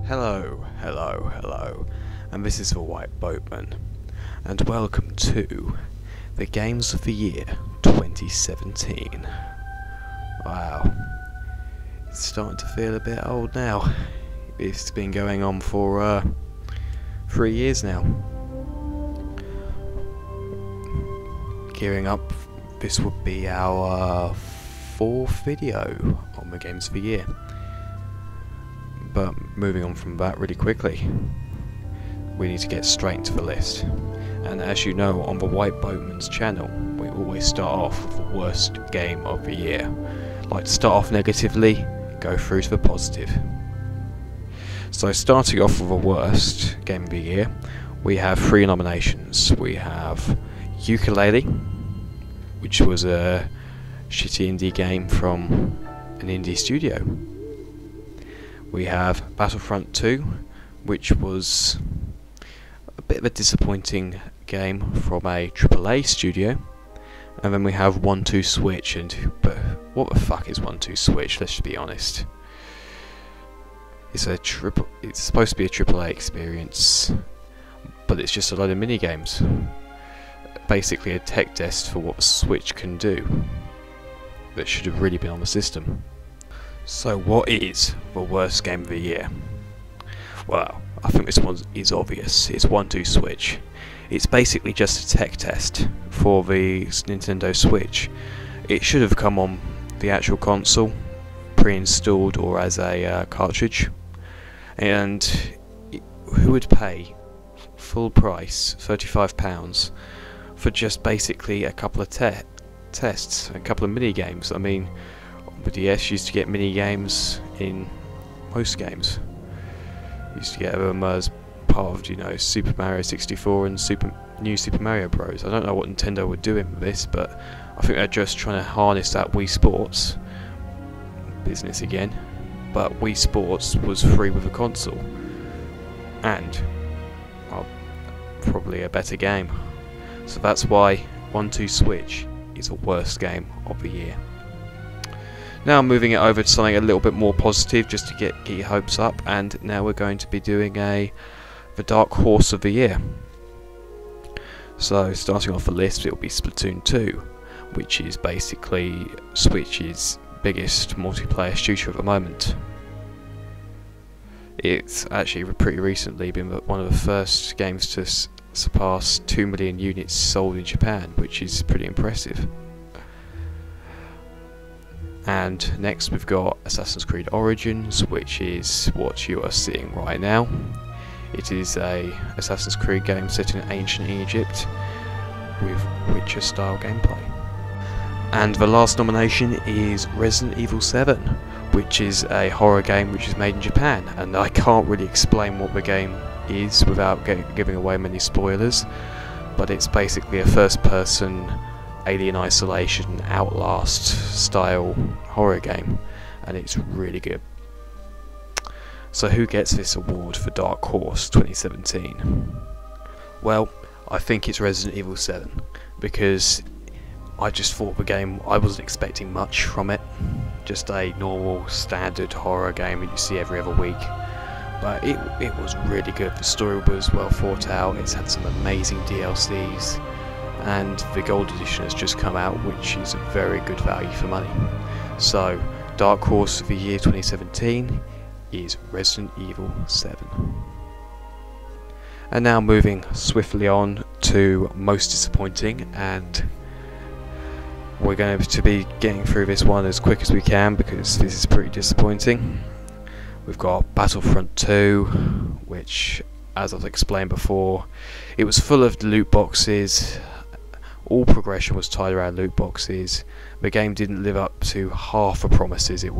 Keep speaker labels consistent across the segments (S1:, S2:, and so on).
S1: Hello, and this is Thewhiteboatman, and welcome to the Games of the Year 2017. Wow, it's starting to feel a bit old now. It's been going on for 3 years now. Gearing up, this would be our fourth video on the Games of the Year. But moving on from that really quickly, we need to get straight into the list. And as you know, on the Thewhiteboatman's channel, we always start off with the worst game of the year. Like to start off negatively, go through to the positive. So starting off with the worst game of the year, we have 3 nominations. We have Ukulele, which was a shitty indie game from an indie studio. We have Battlefront 2, which was a bit of a disappointing game from a AAA studio. And then we have 1-2 Switch, but what the fuck is 1-2 Switch? Let's just be honest. It's supposed to be a AAA experience, but it's just a load of mini games. Basically a tech test for what the Switch can do. That should have really been on the system. So what is the worst game of the year? Well, I think this one is obvious. It's 1-2 Switch. It's basically just a tech test for the Nintendo Switch. It should have come on the actual console, pre-installed or as a cartridge. And who would pay full price, £35, for just basically a couple of tests, a couple of mini games? I mean, the DS used to get mini games in most games. Used to get them as part of, you know, Super Mario 64 and New Super Mario Bros. I don't know what Nintendo were doing with this, but I think they're just trying to harness that Wii Sports business again. But Wii Sports was free with a console, and probably a better game. So that's why 1-2 Switch is the worst game of the year. Now moving it over to something a little bit more positive, just to get your hopes up, and now we're going to be doing the Dark Horse of the Year. So starting off the list, it will be Splatoon 2, which is basically Switch's biggest multiplayer shooter at the moment. It's actually pretty recently been one of the first games to surpass 2 million units sold in Japan, which is pretty impressive. And next we've got Assassin's Creed Origins, which is what you are seeing right now. It is a Assassin's Creed game set in ancient Egypt with Witcher style gameplay. And the last nomination is Resident Evil 7, which is a horror game which is made in Japan, and I can't really explain what the game is without giving away many spoilers, but it's basically a first person Alien Isolation, Outlast style horror game, and it's really good. So who gets this award for Dark Horse 2017? Well, I think it's Resident Evil 7, because I just thought the game, I wasn't expecting much from it. Just a normal standard horror game that you see every other week. But it was really good. The story was well thought out, it's had some amazing DLCs. And the Gold Edition has just come out, which is a very good value for money. So, Dark Horse of the Year 2017 is Resident Evil 7. And now moving swiftly on to most disappointing, and we're going to be getting through this one as quick as we can because this is pretty disappointing. We've got Battlefront 2, which, as I've explained before, it was full of loot boxes. All progression was tied around loot boxes. The game didn't live up to half the promises it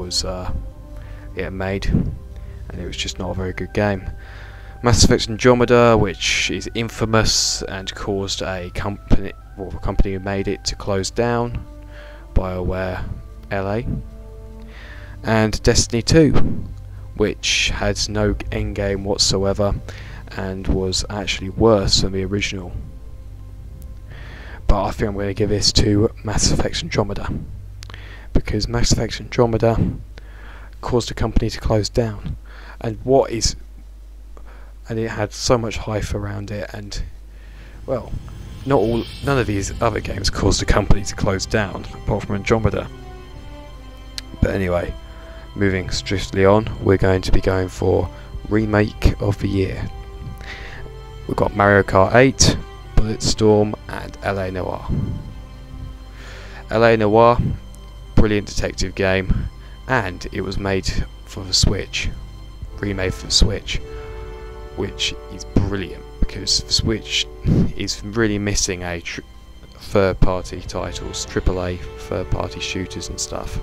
S1: made, and it was just not a very good game. Mass Effect Andromeda, which is infamous and caused the company who made it to close down, BioWare LA. And Destiny 2, which had no endgame whatsoever and was actually worse than the original. But I think I'm going to give this to Mass Effect Andromeda, because Mass Effect Andromeda caused a company to close down. And what is and it had so much hype around it, and well, none of these other games caused the company to close down, apart from Andromeda. But anyway, moving swiftly on, we're going to be going for Remake of the Year. We've got Mario Kart 8, Bulletstorm, and LA Noire. LA Noire, brilliant detective game, and it was made for the Switch, remade for the Switch, which is brilliant because the Switch is really missing a third-party titles, AAA third-party shooters and stuff,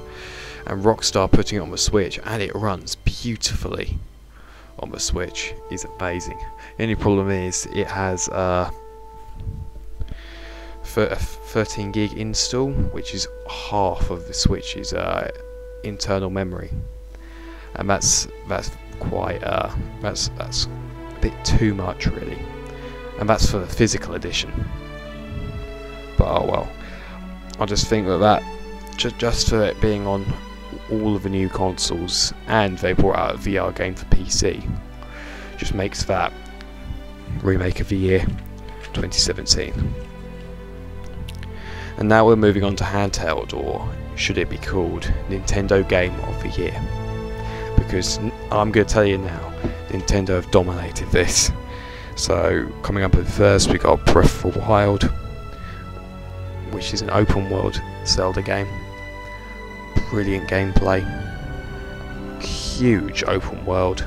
S1: and Rockstar putting it on the Switch, and it runs beautifully on the Switch is amazing. The only problem is it has a 13 gig install, which is half of the Switch's internal memory, and that's quite that's a bit too much really, and that's for the physical edition. But oh well, I just think that just for it being on all of the new consoles, and they brought out a VR game for PC, just makes that Remake of the Year 2017. And now we're moving on to Handheld, or should it be called Nintendo Game of the Year, because I'm going to tell you now, Nintendo have dominated this. So coming up at first, we got Breath of the Wild, which is an open world Zelda game. Brilliant gameplay, huge open world,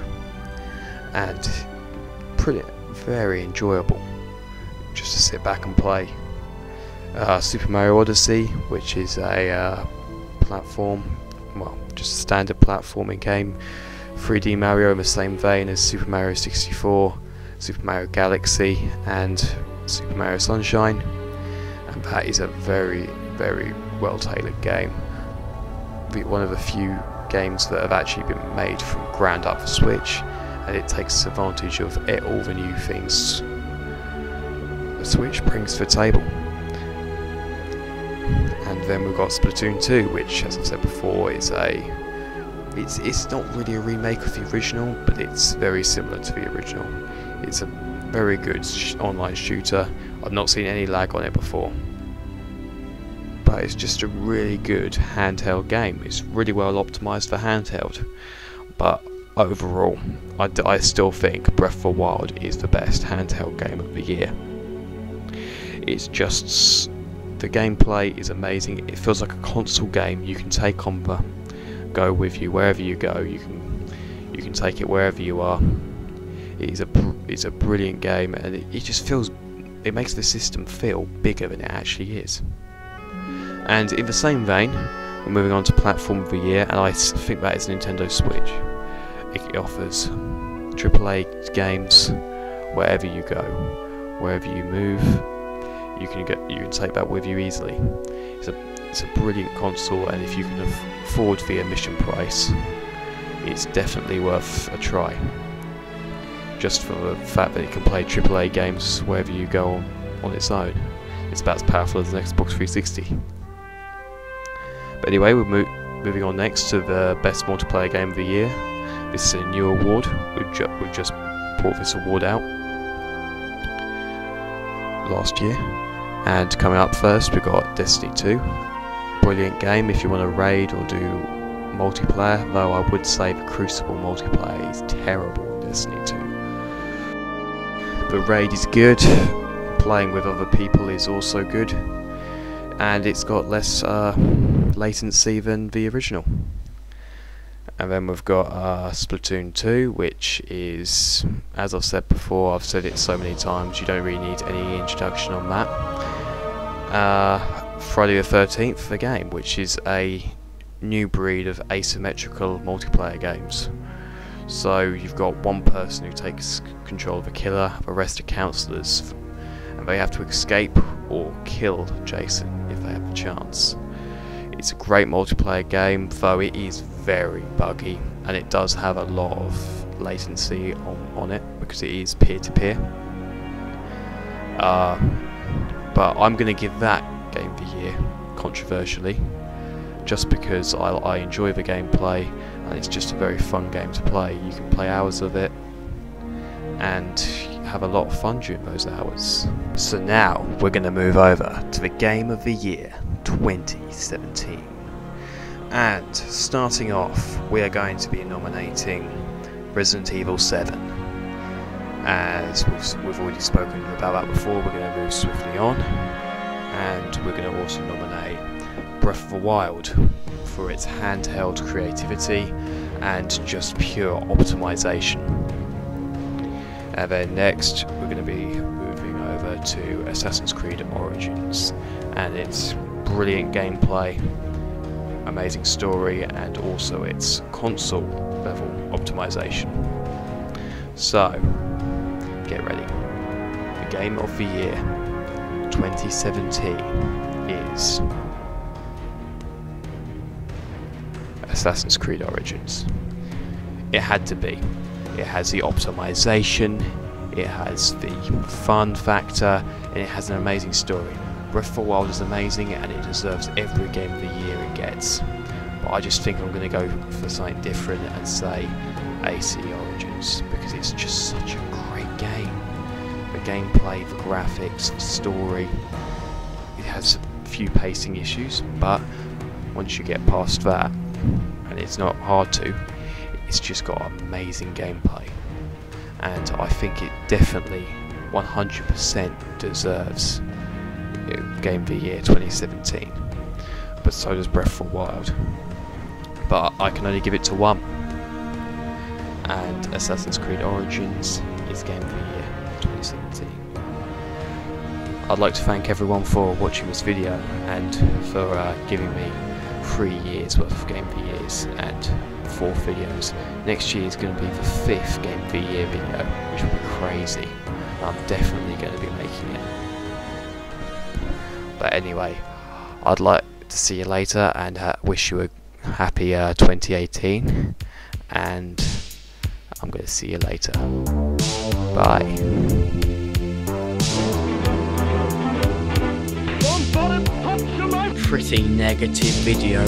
S1: and very enjoyable just to sit back and play. Super Mario Odyssey, which is a platform, well, just a standard platforming game. 3D Mario in the same vein as Super Mario 64, Super Mario Galaxy, and Super Mario Sunshine, and that is a very well tailored game. One of the few games that have actually been made from ground up for Switch, and it takes advantage of all the new things the Switch brings to the table. And then we've got Splatoon 2, which, as I've said before, is it's not really a remake of the original, but it's very similar to the original. It's a very good online shooter. I've not seen any lag on it before, but it's just a really good handheld game. It's really well optimized for handheld, but overall I still think Breath of the Wild is the best handheld game of the year. It's just, the gameplay is amazing. It feels like a console game you can take on the go with you wherever you go. You can take it wherever you are. It's a brilliant game, and it just feels, it makes the system feel bigger than it actually is. And in the same vein, we're moving on to Platform of the Year, and I think that is Nintendo Switch. It offers AAA games wherever you go, wherever you move. You can take that with you easily. It's a brilliant console, and if you can afford the admission price, it's definitely worth a try. Just for the fact that it can play AAA games wherever you go on its own. It's about as powerful as an Xbox 360. But anyway, we're moving on next to the Best Multiplayer Game of the Year. This is a new award. We've just brought this award out last year. And coming up first, we've got Destiny 2. Brilliant game if you want to raid or do multiplayer, though I would say the Crucible multiplayer is terrible in Destiny 2. The raid is good, playing with other people is also good, and it's got less latency than the original. And then we've got Splatoon 2, which is, as I've said before, I've said it so many times, you don't really need any introduction on that. Friday the 13th, the game, which is a new breed of asymmetrical multiplayer games. So you've got one person who takes control of a killer, the rest are counsellors, and they have to escape or kill Jason if they have the chance. It's a great multiplayer game, though it is very buggy, and it does have a lot of latency on it because it is peer-to-peer. But I'm going to give that Game of the Year, controversially, just because I enjoy the gameplay, and it's just a very fun game to play. You can play hours of it, and have a lot of fun during those hours. So now we're going to move over to the Game of the Year 2017. And starting off, we are going to be nominating Resident Evil 7. As we've already spoken about that before, we're going to move swiftly on. And we're going to also nominate Breath of the Wild for its handheld creativity and just pure optimization. And then next we're going to be moving over to Assassin's Creed Origins and its brilliant gameplay, amazing story, and also its console level optimization. So get ready. The Game of the Year 2017 is Assassin's Creed Origins. It had to be. It has the optimization, it has the fun factor, and it has an amazing story. Breath of the Wild is amazing and it deserves every Game of the Year it gets. But I just think I'm going to go for something different and say AC Origins, because it's just such a great game. The gameplay, the graphics, the story. It has a few pacing issues, but once you get past that, and it's not hard to, it's just got amazing gameplay, and I think it definitely 100% deserves Game of the Year 2017, but so does Breath of the Wild, but I can only give it to one, and Assassin's Creed Origins is Game of the Year 2017. I'd like to thank everyone for watching this video and for giving me 3 years worth of Game of the Years and 4 videos. Next year is going to be the 5th Game of the Year video, which will be crazy. I'm definitely going to be making it. But anyway, I'd like to see you later and wish you a happy 2018, and I'm going to see you later. Bye.
S2: Pretty negative video.